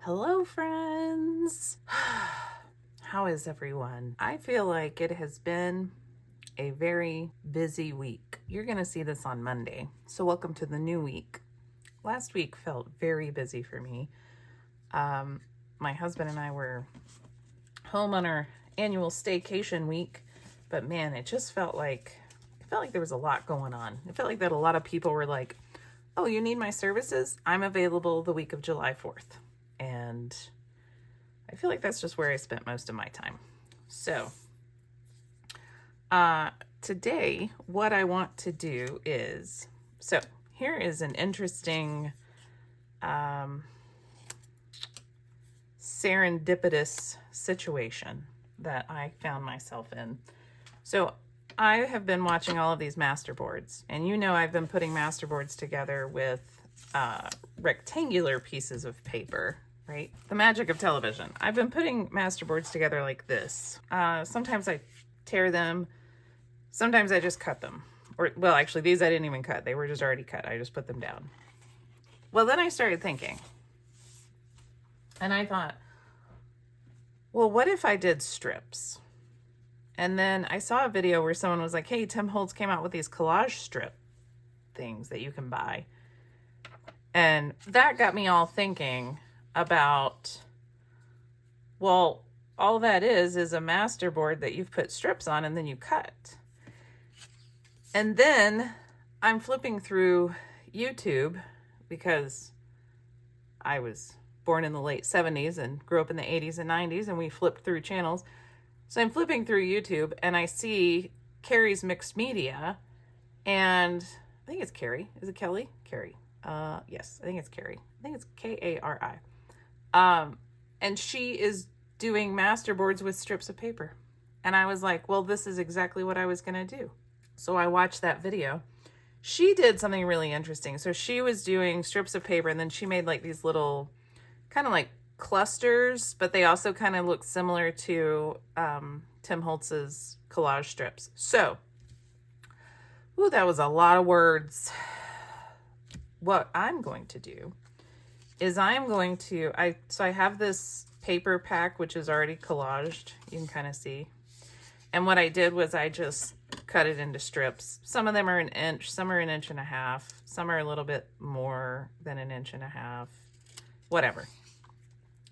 Hello, friends. How is everyone? I feel like it has been a very busy week. You're going to see this on Monday. So welcome to the new week. Last week felt very busy for me. My husband and I were home on our annual staycation week, but man, it felt like there was a lot going on. It felt like that a lot of people were like, "Oh, you need my services? I'm available the week of July 4th." And I feel like that's just where I spent most of my time. So, today, what I want to do is, here is an interesting, serendipitous situation that I found myself in. So, I have been watching all of these masterboards, and I've been putting masterboards together with rectangular pieces of paper, right? The magic of television. I've been putting masterboards together like this. Sometimes I tear them. Sometimes I just cut them. Well, actually, these I didn't even cut. They were just already cut. I just put them down. Well, then I started thinking. And I thought, well, what if I did strips? And then I saw a video where someone was like, hey, Tim Holtz came out with these collage strip things that you can buy. And that got me all thinking about, well, all that is a masterboard that you've put strips on and then you cut. And then I'm flipping through YouTube because I was born in the late 70s and grew up in the 80s and 90s, and we flipped through channels. So I'm flipping through YouTube and I see Carrie's Mixed Media, and I think it's Carrie. Is it Kelly? Carrie. Yes, I think it's Carrie. I think it's Kari. And she is doing masterboards with strips of paper. And I was like, well, this is exactly what I was going to do. So I watched that video. She did something really interesting. So she was doing strips of paper, and then she made like these little kind of like clusters, but they also kind of look similar to Tim Holtz's collage strips. So, that was a lot of words. What I'm going to do is I have this paper pack, which is already collaged. You can kind of see. And what I did was I just cut it into strips. Some of them are an inch, some are an inch and a half, some are a little bit more than an inch and a half, whatever.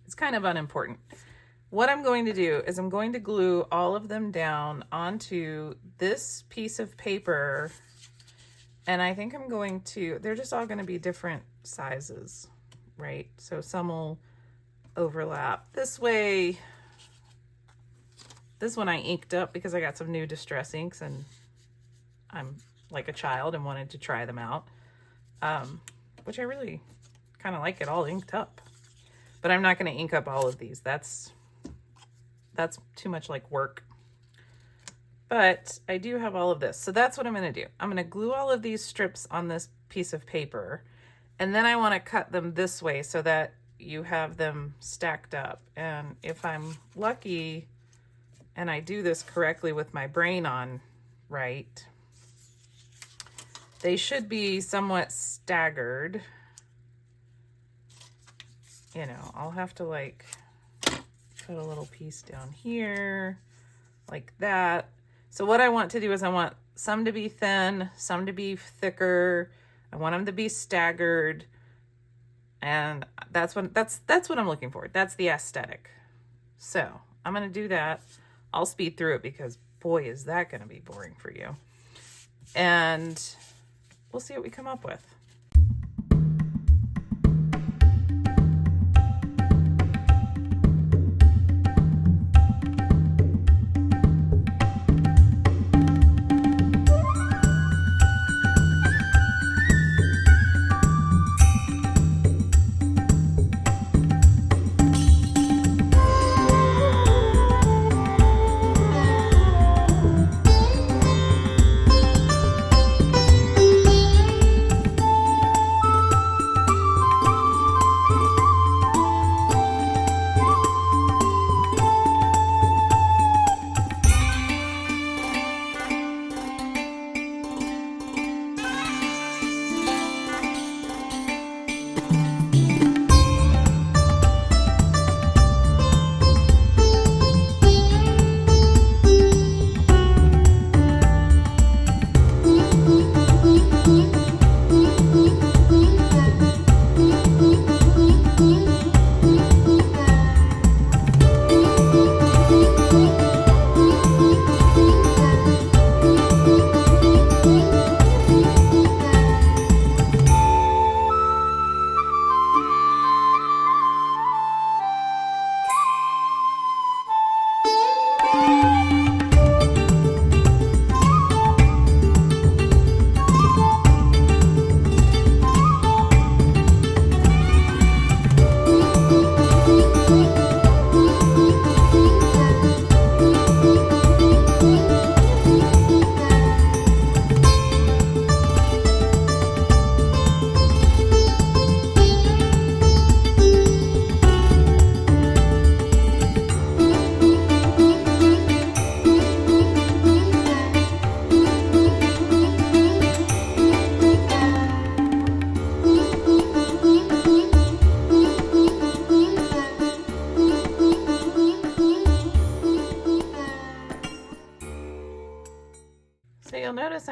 It's kind of unimportant. What I'm going to do is I'm going to glue all of them down onto this piece of paper. And I think they're just all going to be different sizes, right? So some will overlap. This way, this one I inked up because I got some new Distress inks and I'm like a child and wanted to try them out, which I really kind of like it all inked up. But I'm not going to ink up all of these. That's too much like work. But I do have all of this. So that's what I'm going to do. I'm going to glue all of these strips on this piece of paper. And then I want to cut them this way so that you have them stacked up. And if I'm lucky and I do this correctly with my brain on right, they should be somewhat staggered. I'll have to like put a little piece down here like that. So what I want to do is I want some to be thin, some to be thicker. I want them to be staggered. And that's what I'm looking for. That's the aesthetic. So I'm going to do that. I'll speed through it because boy, is that going to be boring for you. And we'll see what we come up with.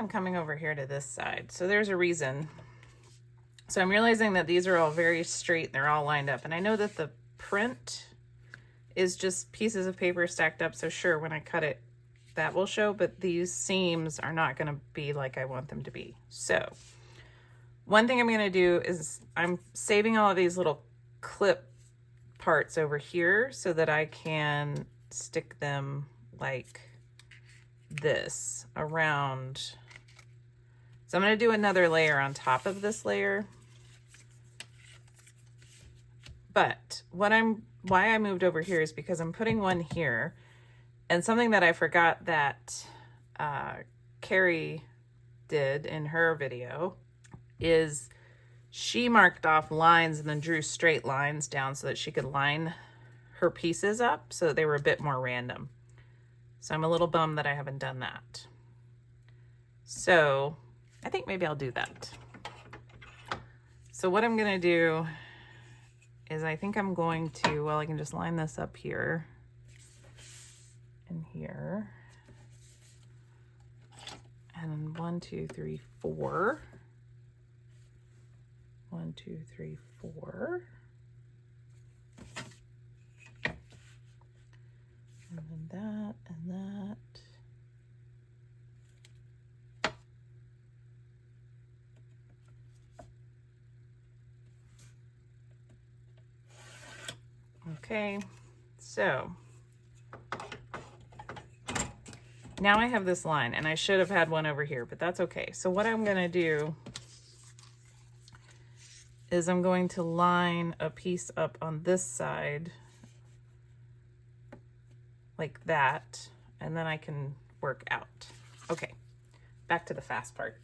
I'm coming over here to this side. So there's a reason. So I'm realizing that these are all very straight. They're all lined up. And I know that the print is just pieces of paper stacked up. So sure, when I cut it, that will show, but these seams are not going to be like I want them to be. So one thing I'm going to do is I'm saving all of these little clip parts over here so that I can stick them like this around. So I'm going to do another layer on top of this layer. But why I moved over here is because I'm putting one here, and something that I forgot that Carrie did in her video is she marked off lines and then drew straight lines down so that she could line her pieces up so that they were a bit more random. So I'm a little bummed that I haven't done that. So I think maybe I'll do that. So what I'm gonna do is I think I'm going to, well, I can just line this up here and here. And 1, 2, 3, 4. 1, 2, 3, 4. And then that and that. Okay, so now I have this line, and I should have had one over here, but that's okay. So what I'm going to do is I'm going to line a piece up on this side like that, and then I can work out. Okay, back to the fast part.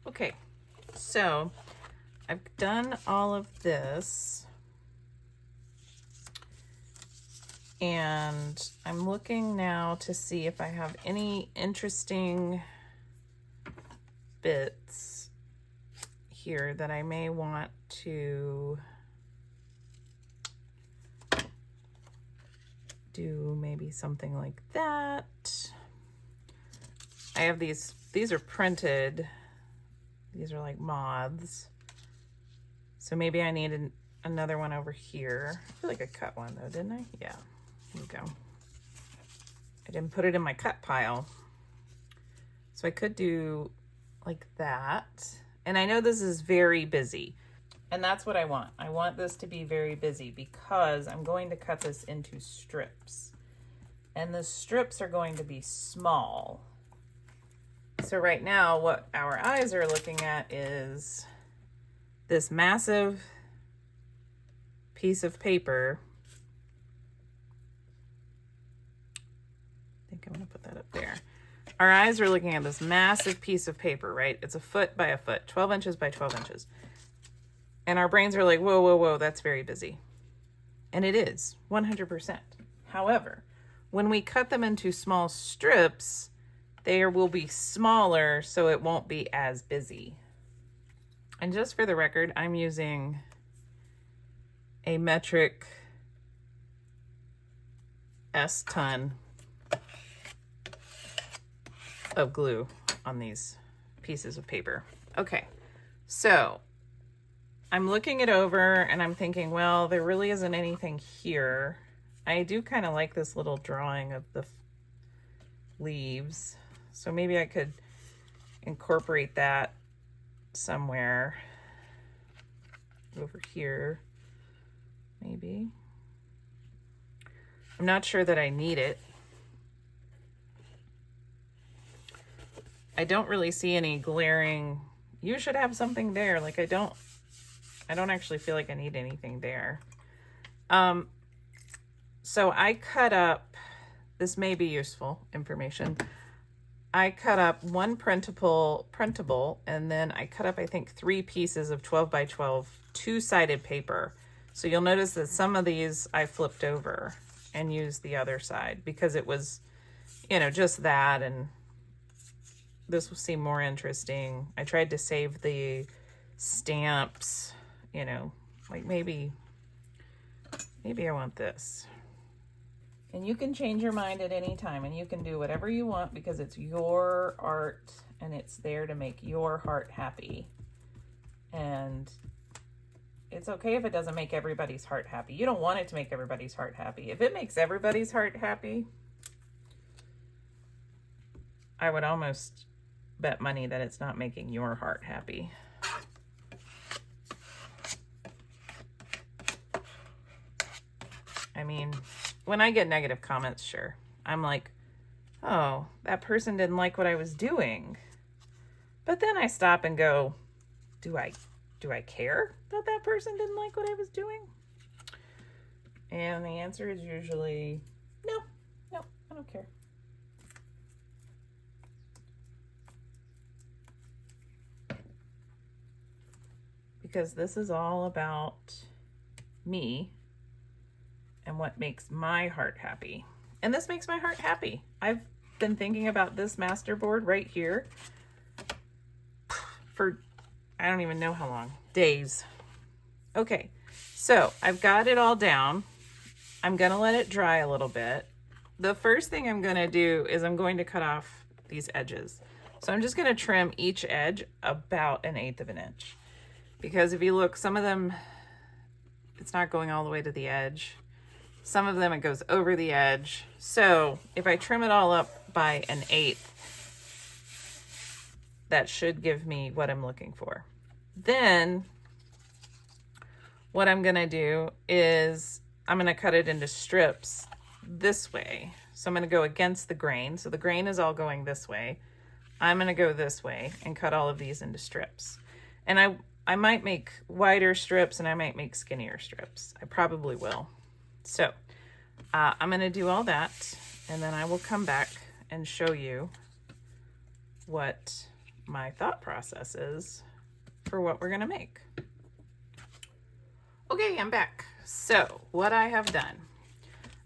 Okay, so I've done all of this, and I'm looking now to see if I have any interesting bits here that I may want to do, maybe something like that. I have these are printed. These are like moths. So maybe I need another one over here. I feel like I cut one though, didn't I? Yeah, here we go. I didn't put it in my cut pile. So I could do like that. And I know this is very busy. And that's what I want. I want this to be very busy because I'm going to cut this into strips. And the strips are going to be small. So right now, what our eyes are looking at is this massive piece of paper. I think I'm going to put that up there. Our eyes are looking at this massive piece of paper, right? It's a foot by a foot, 12 inches by 12 inches. And our brains are like, whoa, whoa, whoa, that's very busy. And it is, 100%. However, when we cut them into small strips, they will be smaller, so it won't be as busy. And just for the record, I'm using a metric S-ton of glue on these pieces of paper. Okay, so I'm looking it over and I'm thinking, well, there really isn't anything here. I do kind of like this little drawing of the leaves. So maybe I could incorporate that somewhere over here, maybe. I'm not sure that I need it. I don't really see any glaring, you should have something there. Like I don't actually feel like I need anything there. So I cut up, this may be useful information. I cut up one printable, and then I cut up, I think, 3 pieces of 12 by 12 two-sided paper. So you'll notice that some of these I flipped over and used the other side because it was, you know, just that, and this will seem more interesting. I tried to save the stamps, you know, like maybe I want this. And you can change your mind at any time, and you can do whatever you want because it's your art and it's there to make your heart happy. And it's okay if it doesn't make everybody's heart happy. You don't want it to make everybody's heart happy. If it makes everybody's heart happy, I would almost bet money that it's not making your heart happy. I mean, when I get negative comments, sure, I'm like, oh, that person didn't like what I was doing. But then I stop and go, do I care that that person didn't like what I was doing? And the answer is usually, no, I don't care. Because this is all about me and what makes my heart happy. And this makes my heart happy. I've been thinking about this master board right here for, I don't even know how long, days. Okay, so I've got it all down. I'm gonna let it dry a little bit. The first thing I'm gonna do is I'm going to cut off these edges. So I'm just gonna trim each edge about 1/8 of an inch. Because if you look, some of them, it's not going all the way to the edge. Some of them, it goes over the edge. So if I trim it all up by 1/8, that should give me what I'm looking for. Then what I'm gonna do is I'm gonna cut it into strips this way. So I'm gonna go against the grain. So the grain is all going this way. I'm gonna go this way and cut all of these into strips. And I might make wider strips and I might make skinnier strips. I probably will. So I'm going to do all that, and then I will come back and show you what my thought process is for what we're going to make. Okay, I'm back. So what I have done,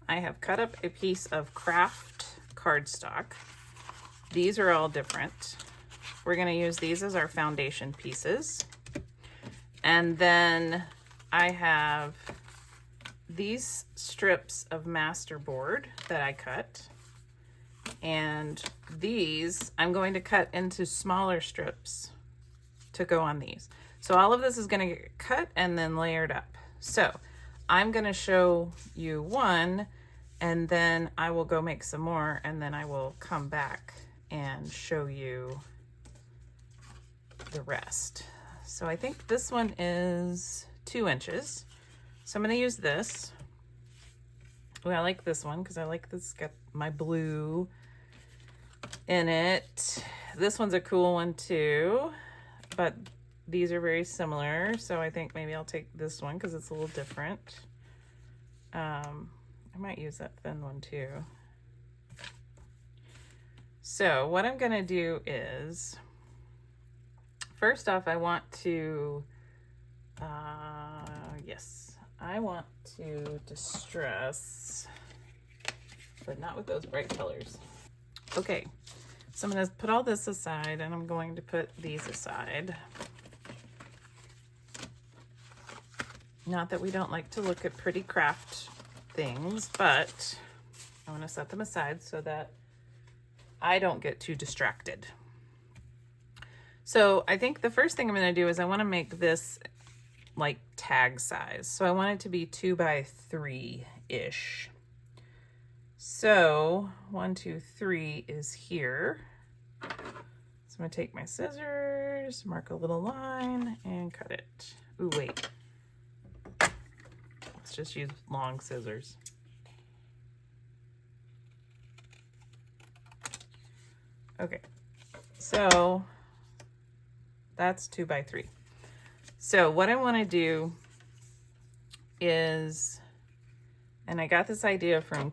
I have cut up a piece of craft cardstock. These are all different. We're going to use these as our foundation pieces. And then I have these strips of masterboard that I cut. And these I'm going to cut into smaller strips to go on these. So all of this is going to get cut and then layered up. So I'm going to show you one, and then I will go make some more, and then I will come back and show you the rest. So I think this one is 2 inches. So I'm going to use this. Oh, I like this one because I like this. Got my blue in it. This one's a cool one too, but these are very similar. So I think maybe I'll take this one because it's a little different. I might use that thin one too. So what I'm going to do is, first off, I want to, I want to distress, but not with those bright colors. Okay, so I'm going to put all this aside and I'm going to put these aside. Not that we don't like to look at pretty craft things, but I want to set them aside so that I don't get too distracted. So I think the first thing I'm going to do is I want to make this like tag size. So I want it to be 2 by 3-ish. So 1, 2, 3 is here. So I'm going to take my scissors, mark a little line, and cut it. Ooh, wait. Let's just use long scissors. Okay, so that's 2 by 3. So what I want to do is, and I got this idea from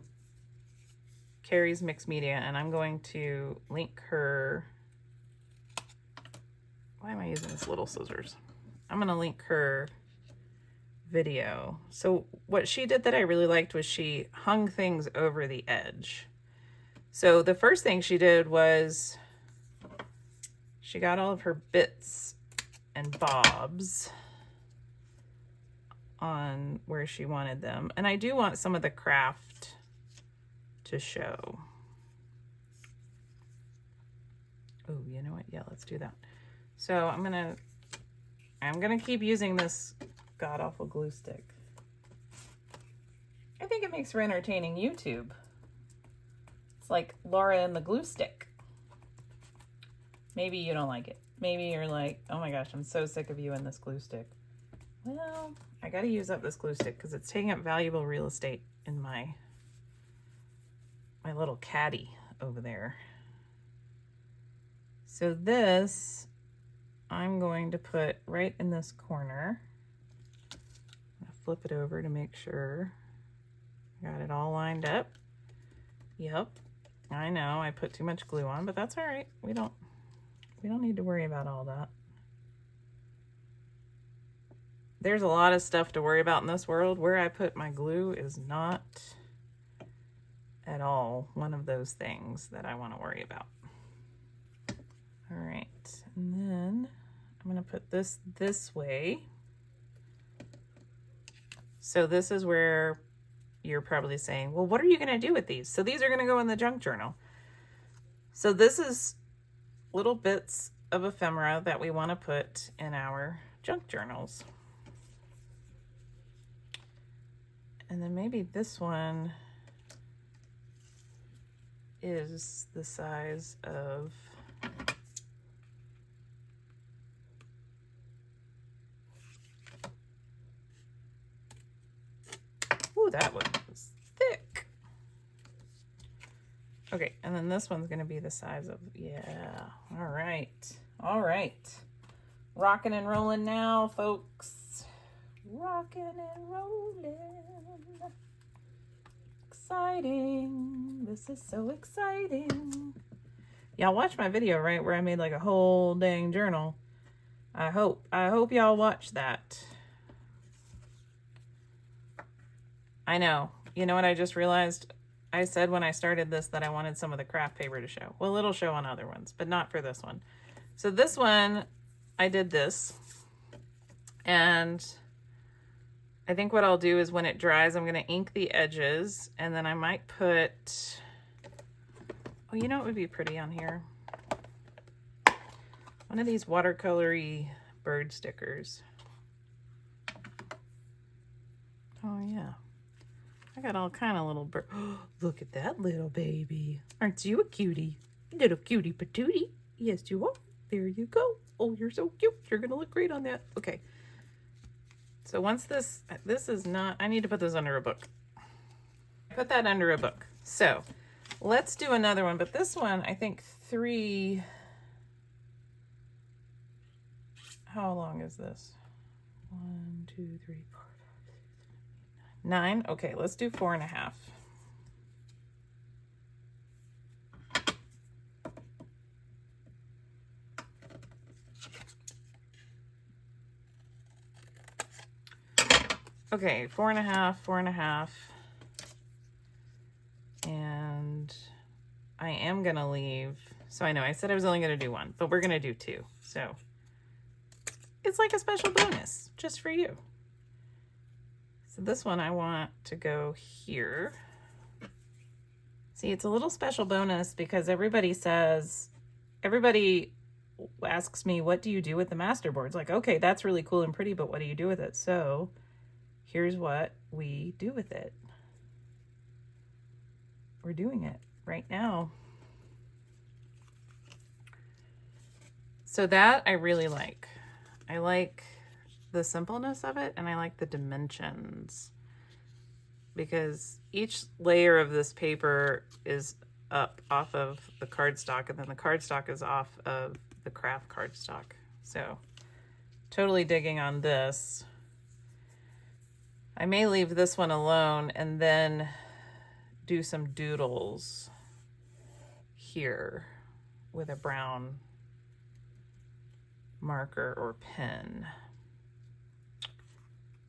Carrie's Mixed Media, and I'm going to link her. Why am I using these little scissors? I'm going to link her video. So what she did that I really liked was she hung things over the edge. So the first thing she did was she got all of her bits and bobs on where she wanted them. And I do want some of the craft to show. Oh, you know what? Yeah, let's do that. So I'm gonna keep using this god-awful glue stick. I think it makes for entertaining YouTube. It's like Laura and the glue stick. Maybe you don't like it. Maybe you're like, oh my gosh, I'm so sick of you and this glue stick. Well, I gotta use up this glue stick because it's taking up valuable real estate in my little caddy over there. So this, I'm going to put right in this corner. I'm gonna flip it over to make sure I got it all lined up. Yep, I know I put too much glue on, but that's all right. We don't need to worry about all that. There's a lot of stuff to worry about in this world. Where I put my glue is not at all one of those things that I want to worry about. All right, and then I'm going to put this way. So this is where you're probably saying, well, what are you going to do with these? So these are going to go in the junk journal. So this is little bits of ephemera that we want to put in our junk journals. And then maybe this one is the size of ooh, that one was thick. Okay, and then this one's gonna be the size of, yeah, all right. All right, rocking and rolling now, folks. Rocking and rolling. Exciting. This is so exciting. Y'all watch my video, right, where I made like a whole dang journal. I hope y'all watch that. I know. You know what I just realized? I said when I started this that I wanted some of the craft paper to show. Well, it'll show on other ones, but not for this one. So this one, I did this. And I think what I'll do is when it dries, I'm going to ink the edges. And then I might put... Oh, you know what would be pretty on here? One of these watercolory bird stickers. Oh, yeah. I got all kind of little bird. Oh, look at that little baby. Aren't you a cutie? Little cutie patootie. Yes, you are. There you go. Oh, you're so cute. You're going to look great on that. Okay. So once this is not, I need to put this under a book. Put that under a book. So let's do another one, but this one, I think 3, how long is this? 1, 2, 3, 4, 5, 6, 7, 8, 9. Okay, let's do 4.5. Okay, 4.5, 4.5. And I am gonna leave. So I know I said I was only gonna do one, but we're gonna do 2. So it's like a special bonus just for you. So this one I want to go here. See, it's a little special bonus because everybody asks me, what do you do with the master boards? Like, okay, that's really cool and pretty, but what do you do with it? So here's what we do with it. We're doing it right now. So that I really like. I like the simpleness of it, and I like the dimensions, because each layer of this paper is up off of the cardstock, and then the cardstock is off of the craft cardstock. So totally digging on this. I may leave this one alone and then do some doodles here with a brown marker or pen,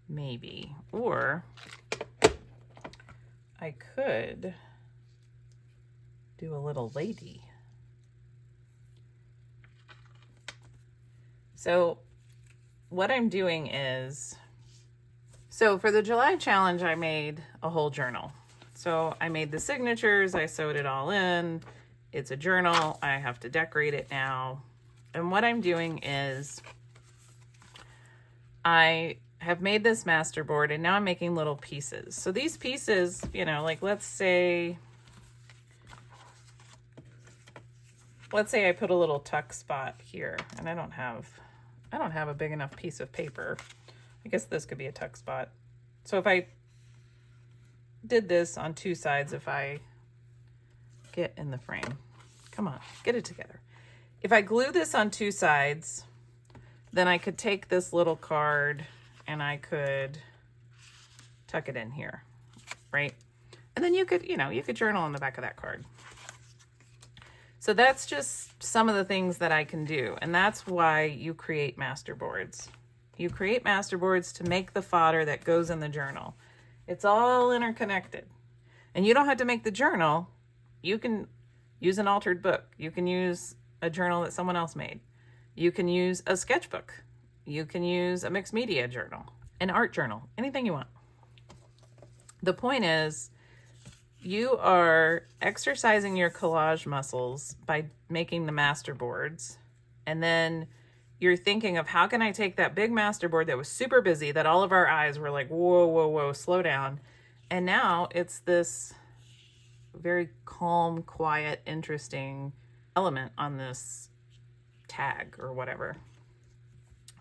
maybe. Or I could do a little lady. So what I'm doing is, so for the July challenge, I made a whole journal. So I made the signatures, I sewed it all in. It's a journal. I have to decorate it now. And what I'm doing is I have made this master board, and now I'm making little pieces. So these pieces, you know, like let's say I put a little tuck spot here, and I don't have a big enough piece of paper. I guess this could be a tuck spot. So if I did this on 2 sides, if I get in the frame, come on, get it together. If I glue this on 2 sides, then I could take this little card and I could tuck it in here, right? And then you could journal on the back of that card. So that's just some of the things that I can do. And that's why you create master boards. You create master boards to make the fodder that goes in the journal. It's all interconnected. And you don't have to make the journal. You can use an altered book. You can use a journal that someone else made. You can use a sketchbook. You can use a mixed media journal, an art journal, anything you want. The point is, you are exercising your collage muscles by making the master boards. And then you're thinking of, how can I take that big master board that was super busy, that all of our eyes were like, whoa, whoa, whoa, slow down. And now it's this very calm, quiet, interesting element on this tag or whatever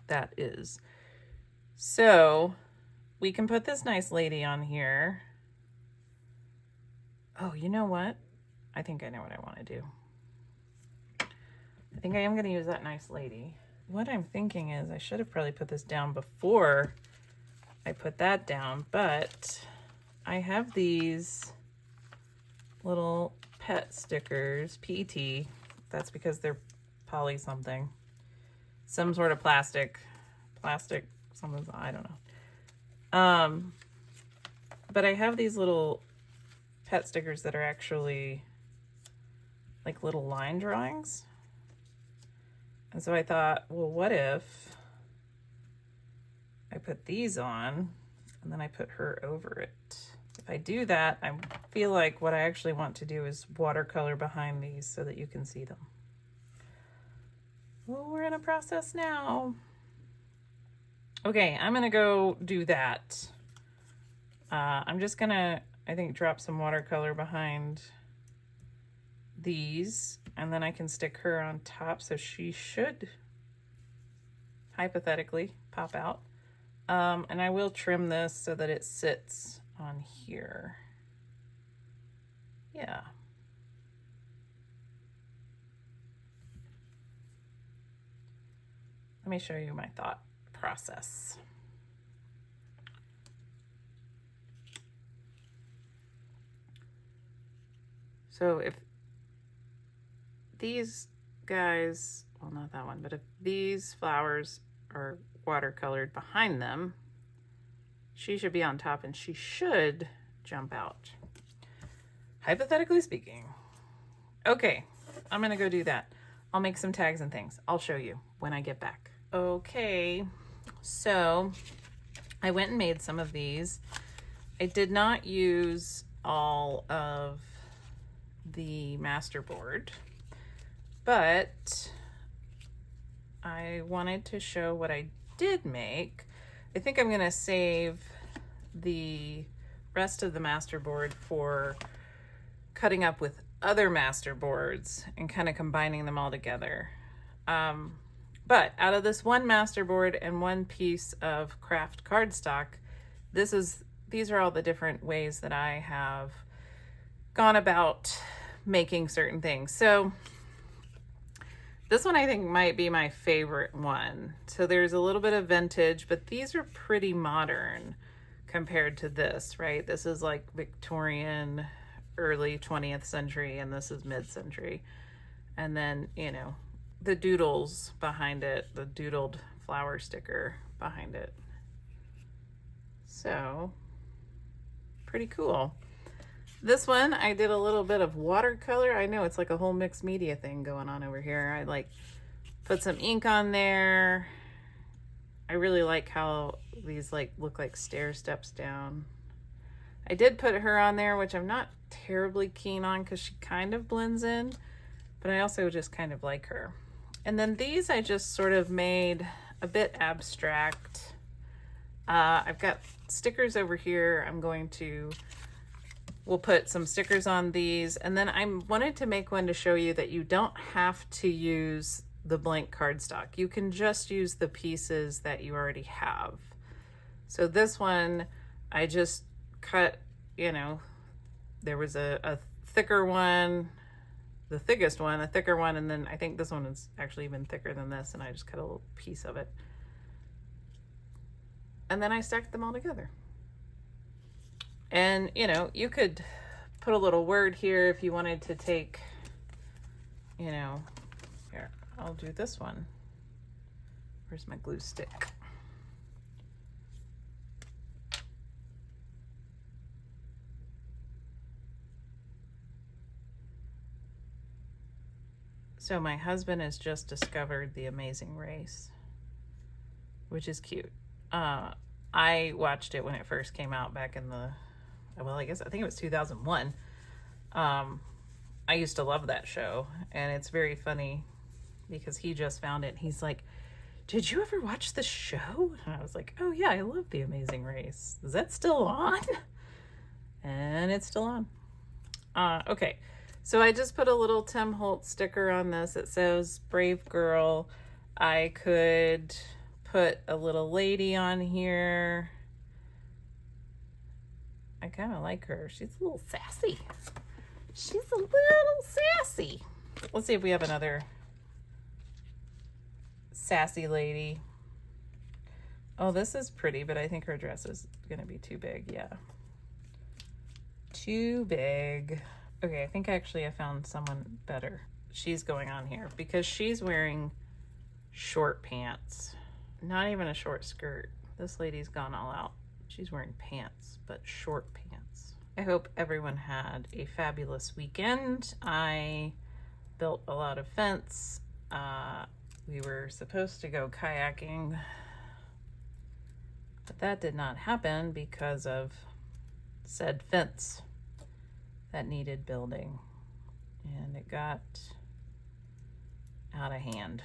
that is. So we can put this nice lady on here. Oh, you know what? I think I know what I want to do. I think I am going to use that nice lady. What I'm thinking is I should have probably put this down before I put that down, but I have these little pet stickers, PET. That's because they're poly something. Some sort of plastic, something, I don't know. But I have these little pet stickers that are actually like little line drawings. And so I thought, well, what if I put these on and then I put her over it? If I do that, I feel like what I actually want to do is watercolor behind these so that you can see them. Well, we're in a process now. Okay, I'm gonna go do that. I'm just gonna, I think, drop some watercolor behind these, and then I can stick her on top, so she should hypothetically pop out. And I will trim this so that it sits on here. Yeah. Let me show you my thought process. So if these guys, well, not that one, but if these flowers are watercolored behind them, she should be on top and she should jump out, hypothetically speaking. Okay, I'm gonna go do that. I'll make some tags and things. I'll show you when I get back. Okay, so I went and made some of these. I did not use all of the masterboard, but I wanted to show what I did make. I think I'm gonna save the rest of the masterboard for cutting up with other masterboards and kind of combining them all together. But out of this one masterboard and one piece of craft cardstock, these are all the different ways that I have gone about making certain things. So this one I think might be my favorite one. So there's a little bit of vintage, but these are pretty modern compared to this, right? This is like Victorian, early 20th century, and this is mid-century. And then, you know, the doodles behind it, the doodled flower sticker behind it. So, pretty cool. This one, I did a little bit of watercolor. I know it's like a whole mixed media thing going on over here. I like put some ink on there. I really like how these like look like stair steps down. I did put her on there, which I'm not terribly keen on because she kind of blends in, but I also just kind of like her. And then these I just sort of made a bit abstract. I've got stickers over here. We'll put some stickers on these, and then I wanted to make one to show you that you don't have to use the blank cardstock. You can just use the pieces that you already have. So this one, I just cut, you know, there was a thicker one, the thickest one, a thicker one, and then I think this one is actually even thicker than this, and I just cut a little piece of it. And then I stacked them all together. And, you know, you could put a little word here if you wanted to take, you know, here, I'll do this one. Where's my glue stick? So my husband has just discovered The Amazing Race, which is cute. I watched it when it first came out back in the, well, I think it was 2001. I used to love that show, and it's very funny because he just found it. And he's like, "Did you ever watch the show?" And I was like, "Oh yeah, I love The Amazing Race. Is that still on?" And it's still on. Okay, so I just put a little Tim Holtz sticker on this. It says "Brave Girl." I could put a little lady on here. I kind of like her. She's a little sassy. She's a little sassy. Let's see if we have another sassy lady. Oh, this is pretty, but I think her dress is going to be too big. Yeah. Too big. Okay, I think actually I found someone better. She's going on here because she's wearing short pants. Not even a short skirt. This lady's gone all out. She's wearing pants, but short pants. I hope everyone had a fabulous weekend. I built a lot of fence. We were supposed to go kayaking, but that did not happen because of said fence that needed building, and it got out of hand.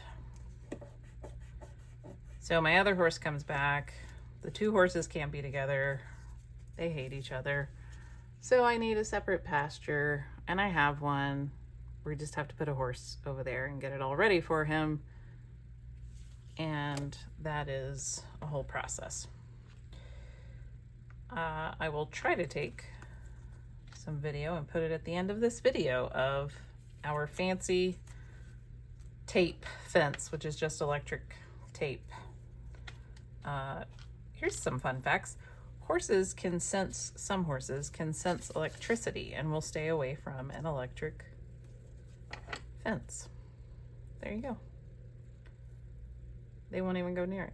So my other horse comes back. The two horses can't be together. They hate each other. So I need a separate pasture, and I have one, We just have to put a horse over there and get it all ready for him. And that is a whole process. I will try to take some video and put it at the end of this video of our fancy tape fence, which is just electric tape. Here's some fun facts. Some horses can sense electricity and will stay away from an electric fence. There you go. They won't even go near it.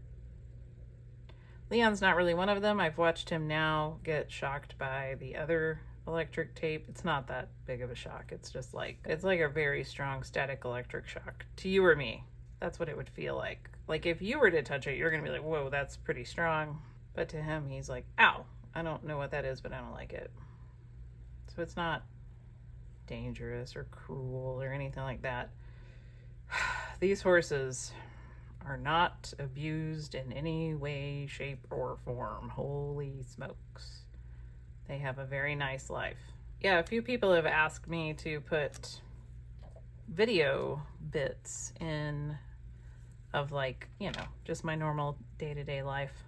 Leon's not really one of them. I've watched him now get shocked by the other electric tape. It's not that big of a shock. It's just like, it's like a very strong static electric shock to you or me. That's what it would feel like. Like if you were to touch it, you're gonna be like, whoa, that's pretty strong. But to him, he's like, ow, I don't know what that is, but I don't like it. So it's not dangerous or cruel or anything like that. These horses are not abused in any way, shape, or form. Holy smokes. They have a very nice life. Yeah, a few people have asked me to put video bits in of, like, you know, just my normal day-to-day life.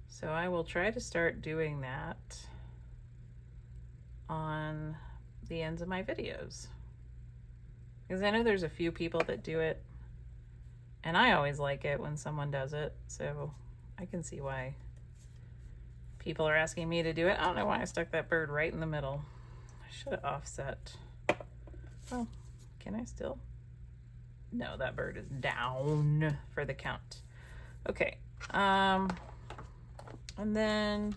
So I will try to start doing that on the ends of my videos. Because I know there's a few people that do it, and I always like it when someone does it, so I can see why people are asking me to do it. I don't know why I stuck that bird right in the middle. I should have offset. Oh, can I still? No, that bird is down for the count. Okay, and then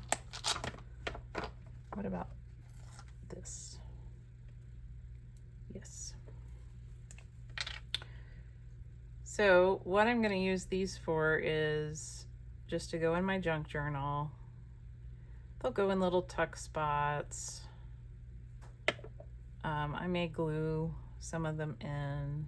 what about this? Yes. So what I'm going to use these for is just to go in my junk journal. They'll go in little tuck spots. I may glue some of them in.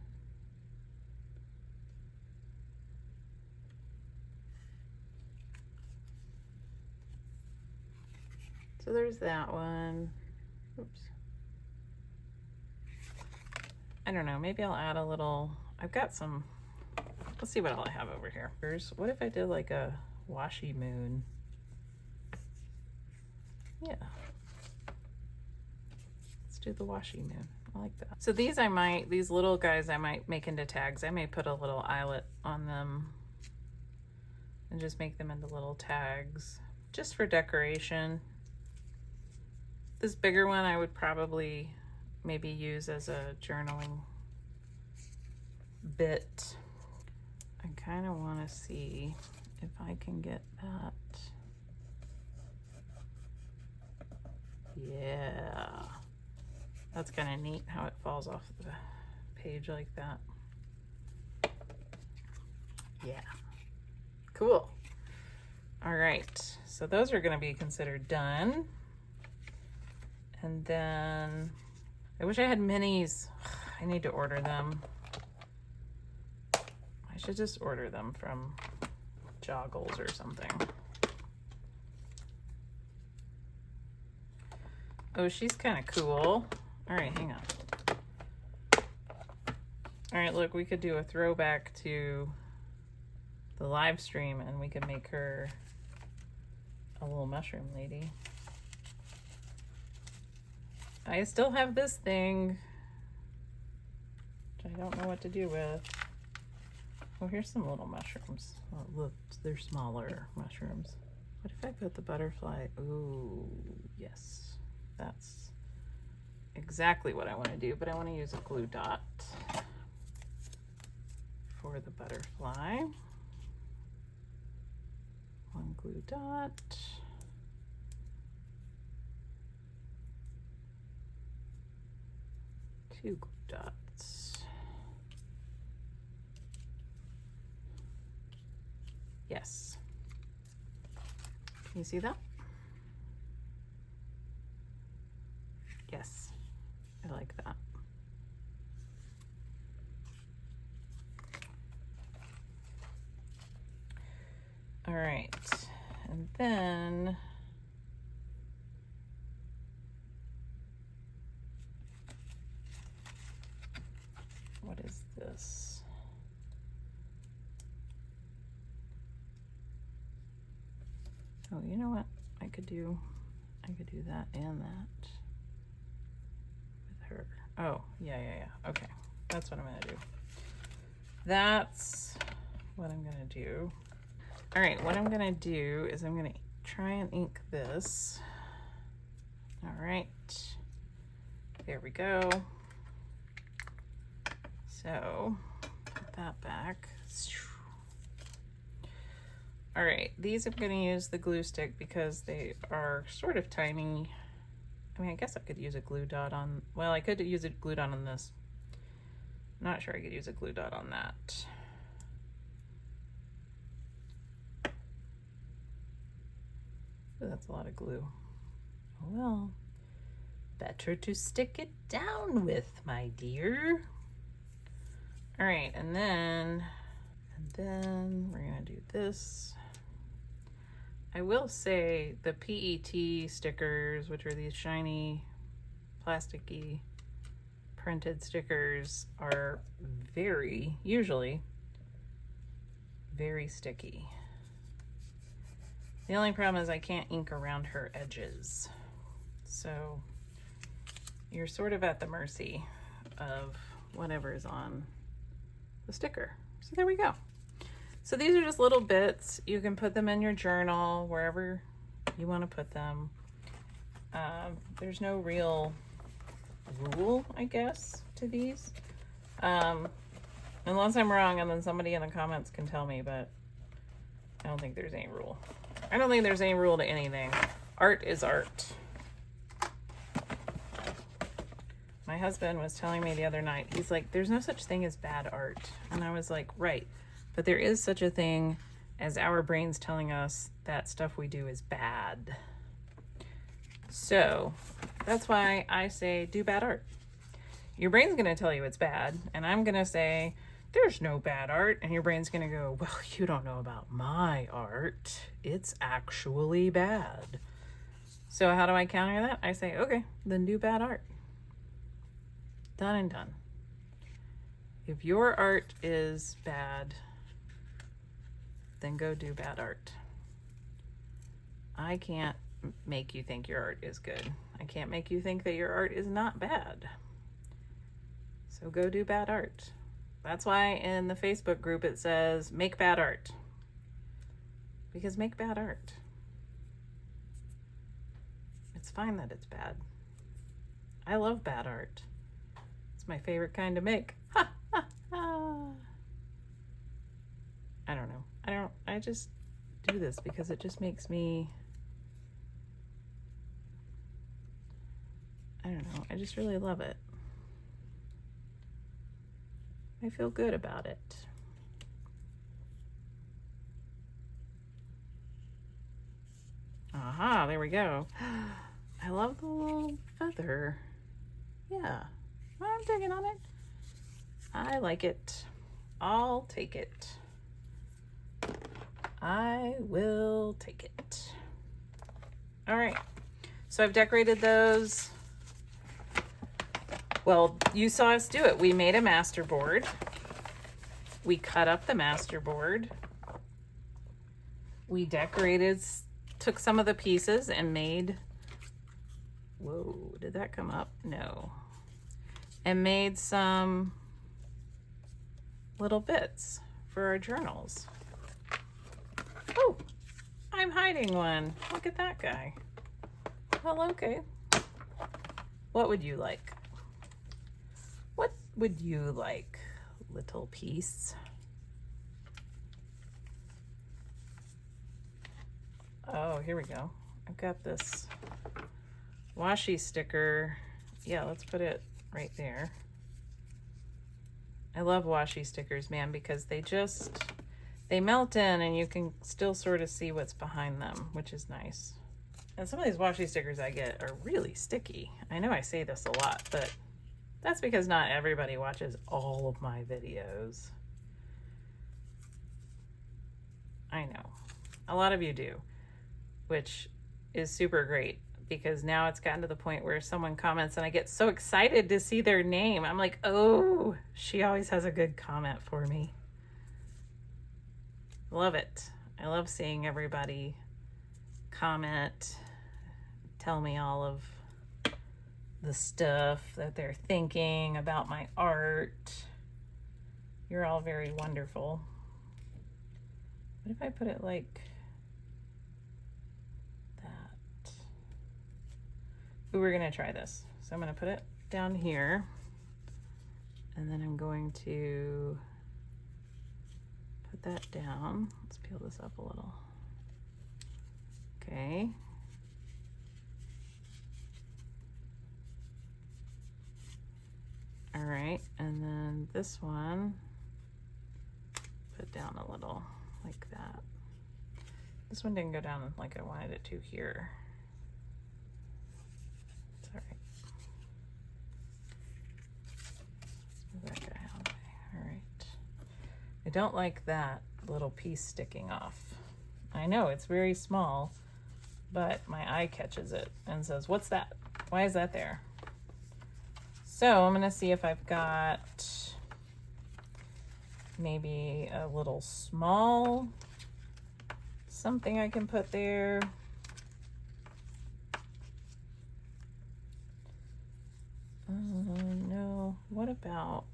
So there's that one. Oops. I don't know, maybe I'll add a little, I've got some, let's see what all I have over here. What if I did like a washi moon? Yeah. Let's do the washi moon. I like that. So these these little guys I might make into tags. I may put a little eyelet on them and just make them into little tags just for decoration. This bigger one I would probably maybe use as a journaling bit. I kind of want to see if I can get that. Yeah, that's kind of neat how it falls off the page like that. Yeah, cool. All right, so those are going to be considered done. And then I wish I had minis. I need to order them. I should just order them from Joggles or something. Oh, she's kind of cool. All right, hang on. All right, look, we could do a throwback to the live stream and we could make her a little mushroom lady. I still have this thing, which I don't know what to do with. Oh, here's some little mushrooms. Oh, look, they're smaller mushrooms. What if I put the butterfly? Ooh, yes. That's exactly what I want to do, but I want to use a glue dot for the butterfly. One glue dot. Two glue dots. Yes. Can you see that? Yes, I like that. All right, and then Oh, you know what? I could do that and that with her. Oh, yeah. Okay, that's what I'm gonna do. That's what I'm gonna do. All right, what I'm gonna do is I'm gonna try and ink this. All right, there we go. So put that back. All right, these I'm gonna use the glue stick because they are sort of tiny. I mean, I guess I could use a glue dot on, well, I could use a glue dot on this. I'm not sure I could use a glue dot on that. Ooh, that's a lot of glue. Oh well, better to stick it down with, my dear. All right, and then we're gonna do this. I will say the PET stickers, which are these shiny, plasticky, printed stickers, are usually very sticky. The only problem is I can't ink around her edges. So you're sort of at the mercy of whatever is on the sticker. So there we go. So these are just little bits. You can put them in your journal, wherever you want to put them. There's no real rule, I guess, to these. Unless I'm wrong, and then somebody in the comments can tell me, but I don't think there's any rule. I don't think there's any rule to anything. Art is art. My husband was telling me the other night, he's like, there's no such thing as bad art. And I was like, right. But there is such a thing as our brains telling us that stuff we do is bad. So that's why I say do bad art. Your brain's going to tell you it's bad, and I'm going to say there's no bad art, and your brain's going to go, well, you don't know about my art. It's actually bad. So how do I counter that? I say, okay, then do bad art. Done and done. If your art is bad, then go do bad art. I can't make you think your art is good. I can't make you think that your art is not bad. So go do bad art. That's why in the Facebook group it says, make bad art. Because make bad art. It's fine that it's bad. I love bad art. It's my favorite kind to make. Ha, ha, ha. I don't know. I just do this because it just makes me, I don't know, I just really love it. I feel good about it. Aha, there we go. I love the little feather. Yeah, I'm digging on it. I like it. I'll take it. I will take it. All right, so I've decorated those. Well, you saw us do it. We made a master board. We cut up the master board. We decorated, took some of the pieces and made, whoa, did that come up? No. And made some little bits for our journals. Oh, I'm hiding one. Look at that guy. Well, okay. What would you like? What would you like, little piece? Oh, here we go. I've got this washi sticker. Yeah, let's put it right there. I love washi stickers, man, because they melt in and you can still sort of see what's behind them, which is nice. And some of these washi stickers I get are really sticky. I know I say this a lot, but that's because not everybody watches all of my videos. I know. A lot of you do, which is super great because now it's gotten to the point where someone comments and I get so excited to see their name. I'm like, oh, she always has a good comment for me. Love it. I love seeing everybody comment, tell me all of the stuff that they're thinking about my art. You're all very wonderful. What if I put it like that? Ooh, we're gonna try this. So I'm gonna put it down here, and then I'm going to put that down. Let's peel this up a little. Okay. All right, and then this one, put down a little like that. This one didn't go down like I wanted it to here. It's all right. Let's move that guy out of the way. All right. I don't like that little piece sticking off. I know it's very small, but my eye catches it and says, what's that? Why is that there? So I'm gonna see if I've got maybe a little small something I can put there. No, what about,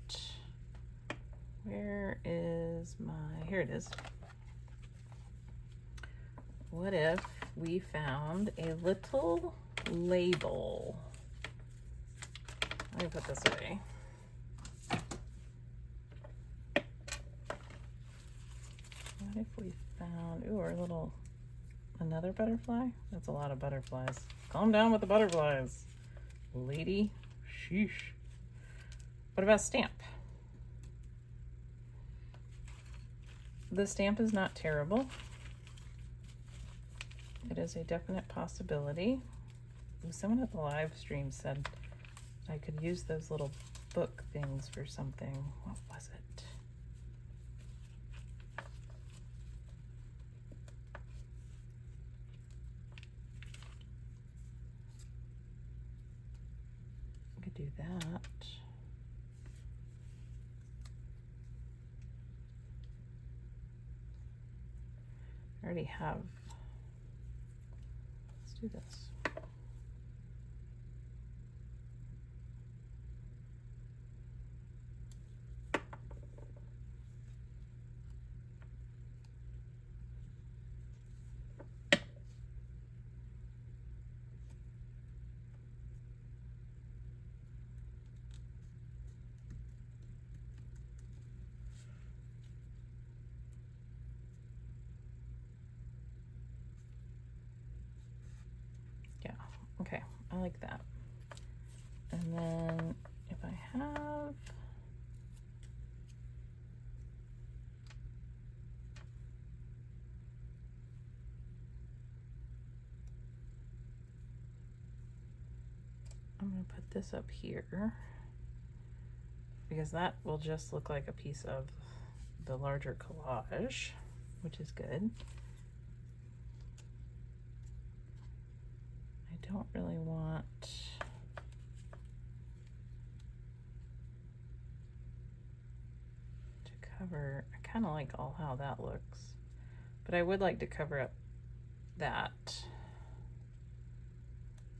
where is my, here it is. What if we found a little label? Let me put this away. What if we found, ooh, our little, another butterfly? That's a lot of butterflies. Calm down with the butterflies, lady. Sheesh. What about stamp? The stamp is not terrible. It is a definite possibility. Someone at the live stream said I could use those little book things for something. What was it? I could do that. I already have. Let's do this. Okay, I like that. And then if I have, I'm gonna put this up here because that will just look like a piece of the larger collage, which is good. I don't really want to cover, I kind of like all how that looks, but I would like to cover up that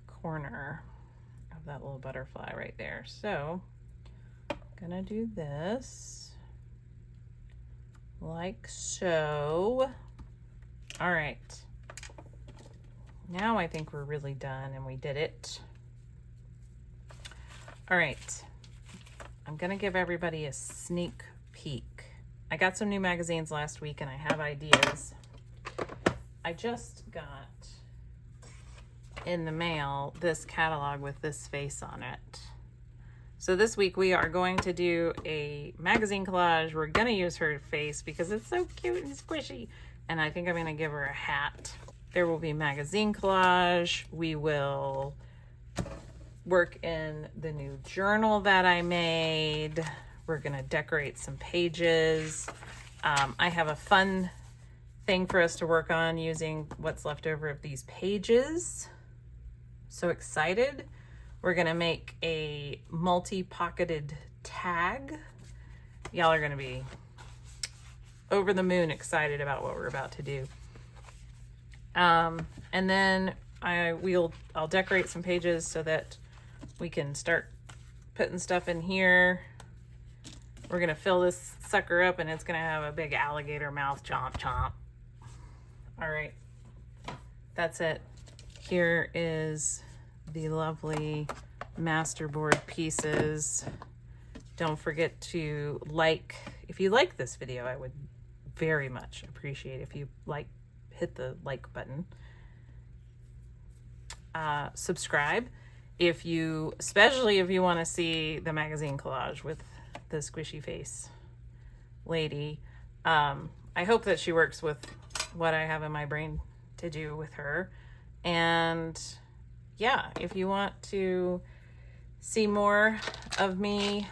corner of that little butterfly right there. So I'm gonna do this like so. All right. Now I think we're really done and we did it. All right, I'm gonna give everybody a sneak peek. I got some new magazines last week and I have ideas. I just got in the mail this catalog with this face on it. So this week we are going to do a magazine collage. We're gonna use her face because it's so cute and squishy. And I think I'm gonna give her a hat. There will be magazine collage. We will work in the new journal that I made. We're gonna decorate some pages. I have a fun thing for us to work on using what's left over of these pages. So excited. We're gonna make a multi-pocketed tag. Y'all are gonna be over the moon excited about what we're about to do. And then I'll decorate some pages so that we can start putting stuff in here. We're gonna fill this sucker up and it's gonna have a big alligator mouth. Chomp chomp. All right, that's it. Here is the lovely masterboard pieces. Don't forget to like. If you like this video, I would very much appreciate if you hit the like button. Subscribe especially if you want to see the magazine collage with the squishy face lady. I hope that she works with what I have in my brain to do with her. And yeah, if you want to see more of me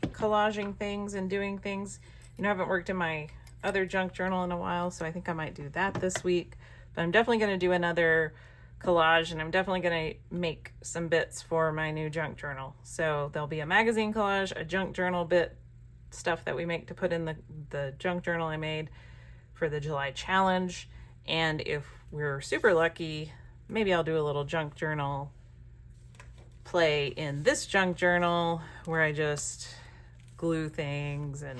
collaging things and doing things, I haven't worked in my other junk journal in a while, so I think I might do that this week. But I'm definitely going to do another collage, and I'm definitely going to make some bits for my new junk journal. So there'll be a magazine collage, a junk journal bit, stuff that we make to put in the junk journal I made for the July challenge. And if we're super lucky, maybe I'll do a little junk journal play in this junk journal where I just glue things and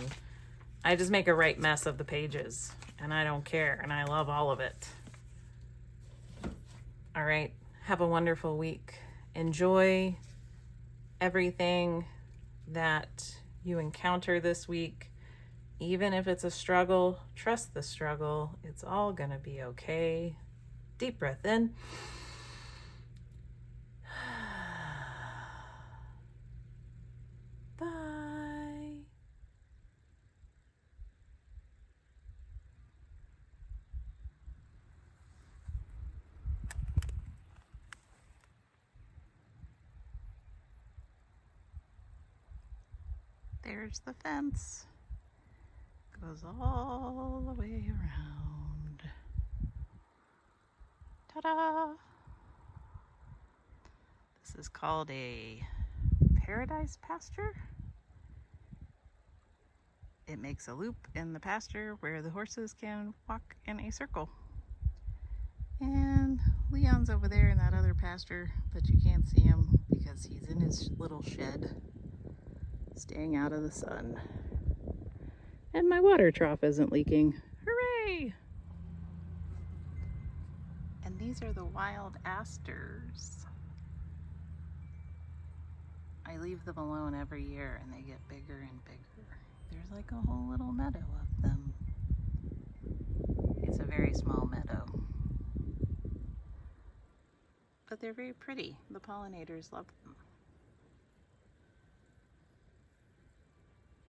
I just make a right mess of the pages, and I don't care, and I love all of it. All right, have a wonderful week. Enjoy everything that you encounter this week. Even if it's a struggle, trust the struggle. It's all gonna be okay. Deep breath in. Bye. There's the fence. Goes all the way around. Ta-da! This is called a paradise pasture. It makes a loop in the pasture where the horses can walk in a circle. And Leon's over there in that other pasture, but you can't see him because he's in his little shed, staying out of the sun. And my water trough isn't leaking. Hooray! And these are the wild asters. I leave them alone every year and they get bigger and bigger. There's like a whole little meadow of them. It's a very small meadow. But they're very pretty. The pollinators love them.